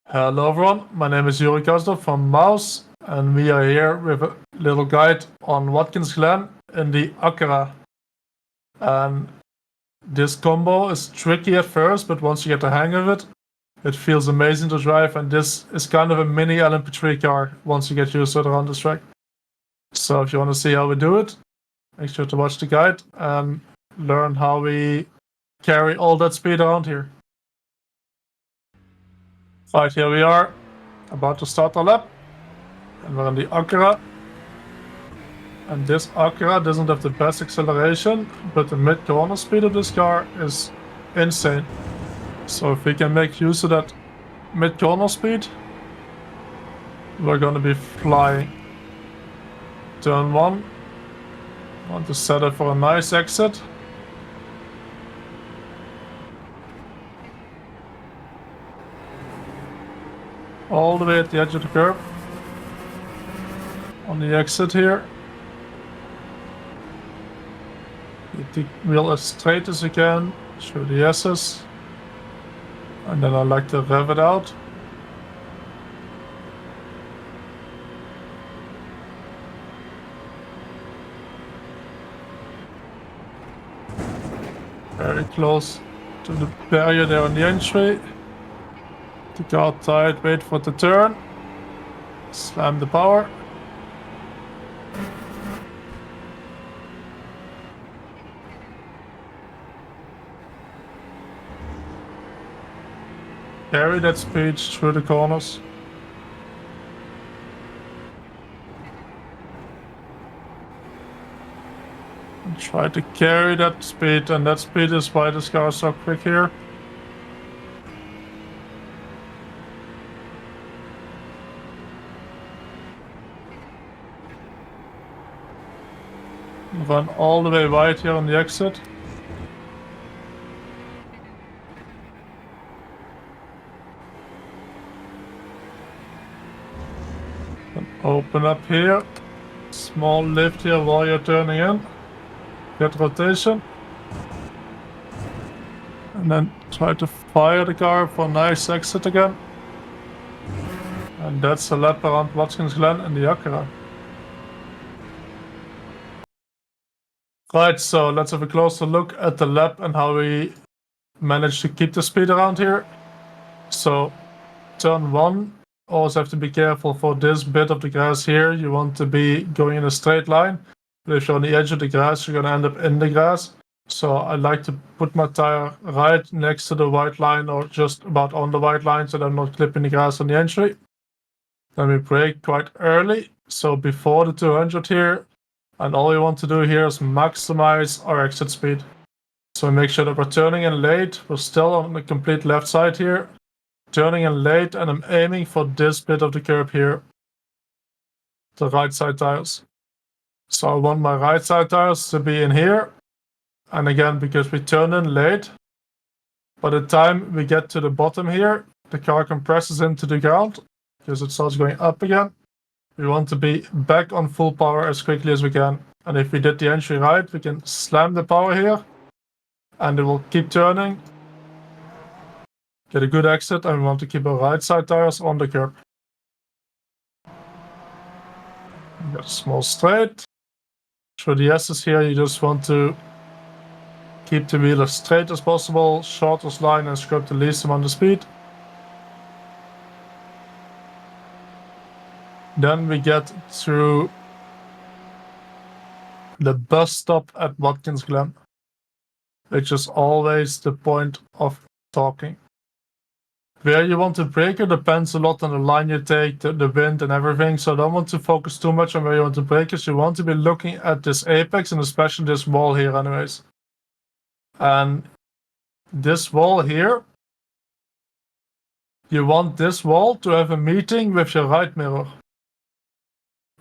Hello everyone, my name is Yuri Kasdorp from Mouse, and we are here with a little guide on Watkins Glen in the Acura. And this combo is tricky at first, but once you get the hang of it, it feels amazing to drive, and this is kind of a mini LMP3 car once you get used to it around this track. So if you want to see how we do it, make sure to watch the guide and learn how we carry all that speed around here. Right, here we are, about to start our lap, and we're in the Acura. And this Acura doesn't have the best acceleration, but the mid-corner speed of this car is insane. So if we can make use of that mid-corner speed, we're gonna be flying. Turn 1. Want to set it for a nice exit. All the way at the edge of the curb. On the exit here. Get the wheel as straight as you can through the S's. And then I like to rev it out. Very close to the barrier there on the entry. The car tight, wait for the turn. Slam the power. Carry that speed through the corners. And try to carry that speed, and that speed is why this car is so quick here. Run all the way wide here on the exit. And open up here. Small lift here while you're turning in. Get rotation. And then try to fire the car for a nice exit again. And that's a lap around Watkins Glen in the Acura. Right, so let's have a closer look at the lap and how we manage to keep the speed around here. So, turn 1, always have to be careful for this bit of the grass here. You want to be going in a straight line. But if you're on the edge of the grass, you're going to end up in the grass. So I like to put my tire right next to the white line, or just about on the white line, so that I'm not clipping the grass on the entry. Then we brake quite early, so before the 200 here. And all we want to do here is maximize our exit speed. So make sure that we're turning in late. We're still on the complete left side here. Turning in late, and I'm aiming for this bit of the curb here. The right side tires. So I want my right side tires to be in here. And again, because we turn in late, by the time we get to the bottom here, the car compresses into the ground because it starts going up again. We want to be back on full power as quickly as we can. And if we did the entry right, we can slam the power here. And it will keep turning. Get a good exit, and we want to keep our right side tires on the curb. Get a small straight. Through the S's here, you just want to keep the wheel as straight as possible, shortest line, and scrub the least amount of speed. Then we get through the bus stop at Watkins Glen, which is always the point of talking. Where you want to brake it depends a lot on the line you take, the wind and everything, so I don't want to focus too much on where you want to brake it. You want to be looking at this apex, and especially this wall here anyways. And this wall here, you want this wall to have a meeting with your right mirror.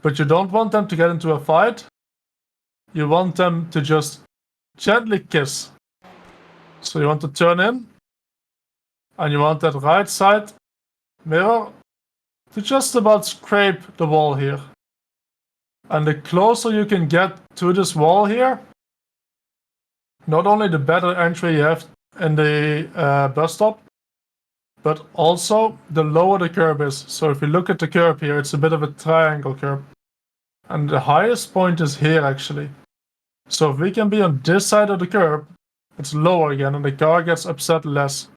But you don't want them to get into a fight. You want them to just gently kiss. So you want to turn in. And you want that right side mirror to just about scrape the wall here. And the closer you can get to this wall here, not only the better entry you have in the bus stop, but also the lower the curb is. So if you look at the curb here, it's a bit of a triangle curb. And the highest point is here actually. So if we can be on this side of the curb, it's lower again and the car gets upset less.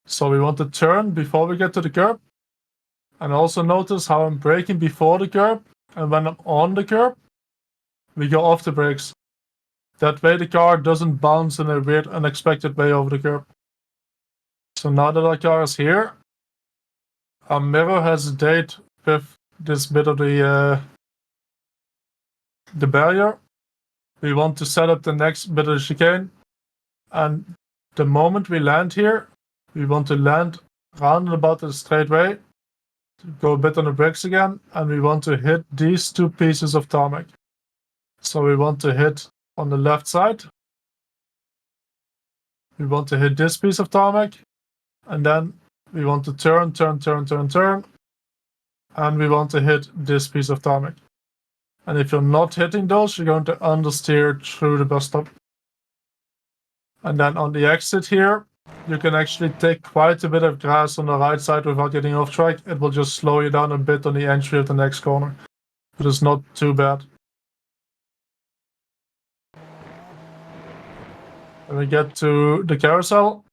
So we want to turn before we get to the curb. And also notice how I'm braking before the curb, and when I'm on the curb, we go off the brakes. That way the car doesn't bounce in a weird, unexpected way over the curb. So now that our car is here, our mirror has a date with this bit of the barrier. We want to set up the next bit of the chicane, and the moment we land here, we want to land round and about the straight way, go a bit on the brakes again, and we want to hit these two pieces of tarmac. So we want to hit on the left side. We want to hit this piece of tarmac, and then we want to turn, and we want to hit this piece of tarmac. And if you're not hitting those, you're going to understeer through the bus stop. And then on the exit here, you can actually take quite a bit of grass on the right side without getting off track. It will just slow you down a bit on the entry of the next corner, but it's not too bad. Then we get to the carousel,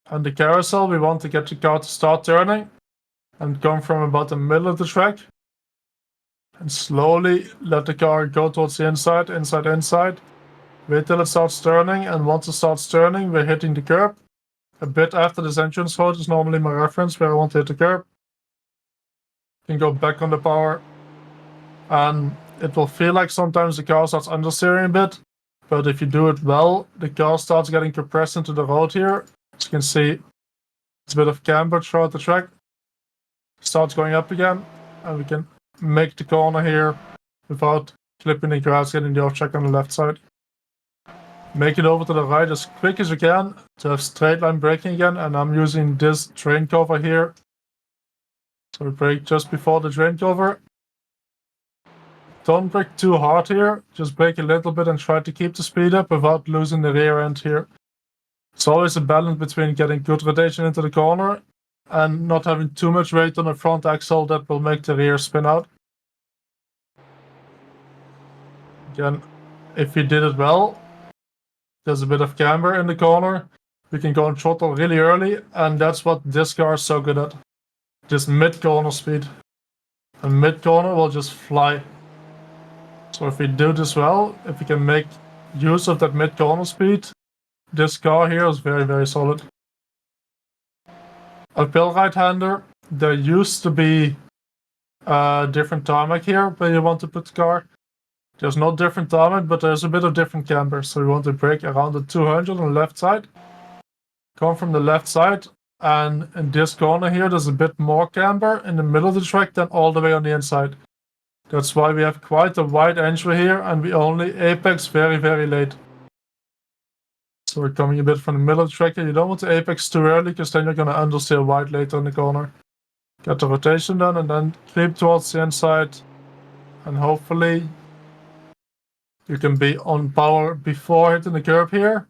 and the carousel we want to get the car to start turning and come from about the middle of the track and slowly let the car go towards the inside. Wait till it starts turning, and once it starts turning, we're hitting the curb. A bit after this entrance road is normally my reference where I want to hit the curb. You can go back on the power, and it will feel like sometimes the car starts understeering a bit, but if you do it well, the car starts getting compressed into the road here. As you can see, it's a bit of camber throughout the track. Starts going up again, and we can make the corner here without clipping the grass, getting the off track on the left side. Make it over to the right as quick as you can to have straight line braking again, and I'm using this drain cover here. So we brake just before the drain cover. Don't brake too hard here, just brake a little bit and try to keep the speed up without losing the rear end here. It's always a balance between getting good rotation into the corner and not having too much weight on the front axle that will make the rear spin out. Again, if you did it well, there's a bit of camber in the corner. We can go on throttle really early, and that's what this car is so good at. This mid-corner speed. And mid-corner will just fly. So if we do this well, if we can make use of that mid-corner speed, this car here is very, very solid. Uphill right-hander, there used to be a different tarmac here where you want to put the car. There's no different tarmac, but there's a bit of different camber. So we want to brake around the 200 on the left side. Come from the left side, and in this corner here, there's a bit more camber in the middle of the track than all the way on the inside. That's why we have quite a wide entry here, and we only apex very, very late. So we're coming a bit from the middle of the track here. You don't want to apex too early, because then you're going to understeer wide later in the corner. Get the rotation done, and then creep towards the inside, and hopefully you can be on power before hitting the curb here,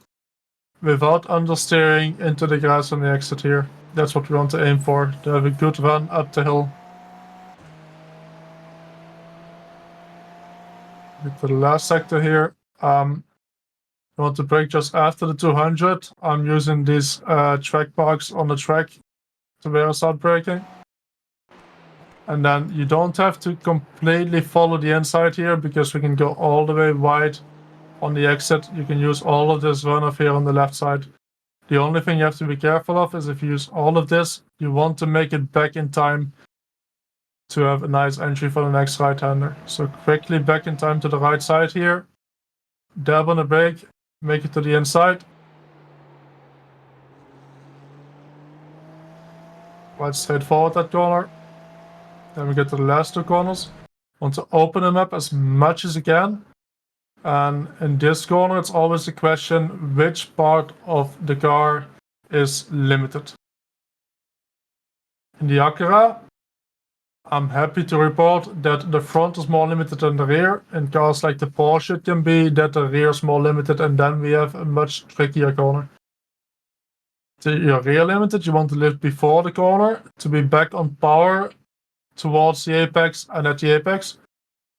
without understeering into the grass on the exit here. That's what we want to aim for, to have a good run up the hill. Get to the last sector here. I want to brake just after the 200. I'm using these track parks on the track to where I start braking. And then you don't have to completely follow the inside here, because we can go all the way wide on the exit. You can use all of this runoff here on the left side. The only thing you have to be careful of is if you use all of this, you want to make it back in time to have a nice entry for the next right-hander. So quickly back in time to the right side here. Dab on the brake, make it to the inside. Quite straightforward that corner. Then we get to the last two corners. Want to open them up as much as you can. And in this corner, it's always a question which part of the car is limited. In the Acura, I'm happy to report that the front is more limited than the rear. In cars like the Porsche, it can be that the rear is more limited, and then we have a much trickier corner. your rear limited, you want to lift before the corner to be back on power towards the apex and at the apex.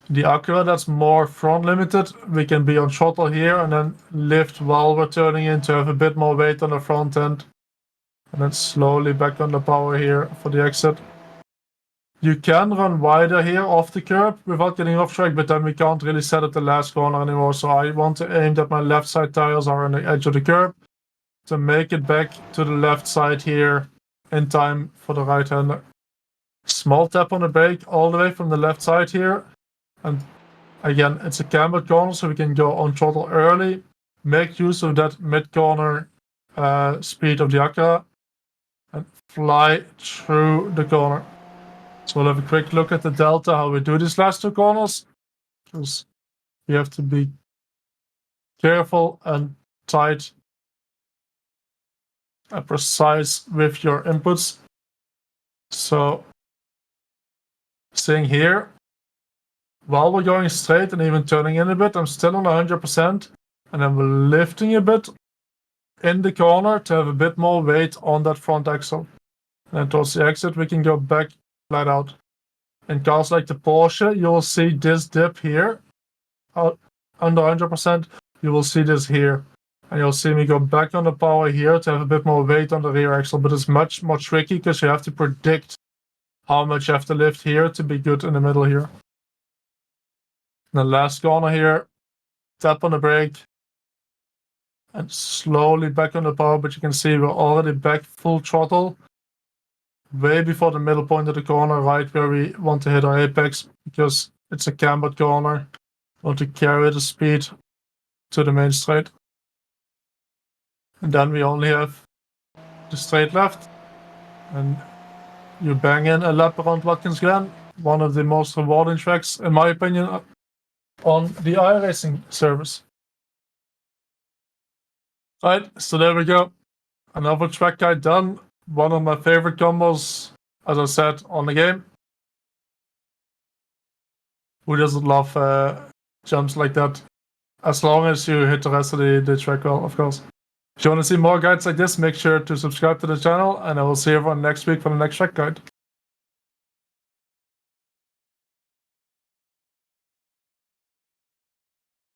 The Acura, that's more front limited. We can be on throttle here and then lift while we're turning in to have a bit more weight on the front end. And then slowly back on the power here for the exit. You can run wider here off the curb without getting off track, but then we can't really set up the last corner anymore. So I want to aim that my left side tires are on the edge of the curb to make it back to the left side here in time for the right hander. Small tap on the brake all the way from the left side here. And again, it's a cambered corner, so we can go on throttle early, make use of that mid-corner speed of the Acura, and fly through the corner. So we'll have a quick look at the delta, how we do these last two corners, because you have to be careful and tight and precise with your inputs. So, seeing here, while we're going straight and even turning in a bit, I'm still on 100%, and then we're lifting a bit in the corner to have a bit more weight on that front axle. And then towards the exit, we can go back flat out. In cars like the Porsche, you'll see this dip here, under 100%. You will see this here. And you'll see me go back on the power here to have a bit more weight on the rear axle, but it's much more tricky because you have to predict how much you have to lift here to be good in the middle here. The last corner here, tap on the brake, and slowly back on the power, but you can see we're already back full throttle, way before the middle point of the corner, right where we want to hit our apex, because it's a cambered corner. We want to carry the speed to the main straight. And then we only have the straight left, and you bang in a lap around Watkins Glen, one of the most rewarding tracks, in my opinion, on the iRacing service. Right, so there we go. Another track guide done. One of my favorite combos, as I said, on the game. Who doesn't love jumps like that? As long as you hit the rest of the track well, of course. If you want to see more guides like this, make sure to subscribe to the channel, and I will see everyone next week for the next track guide.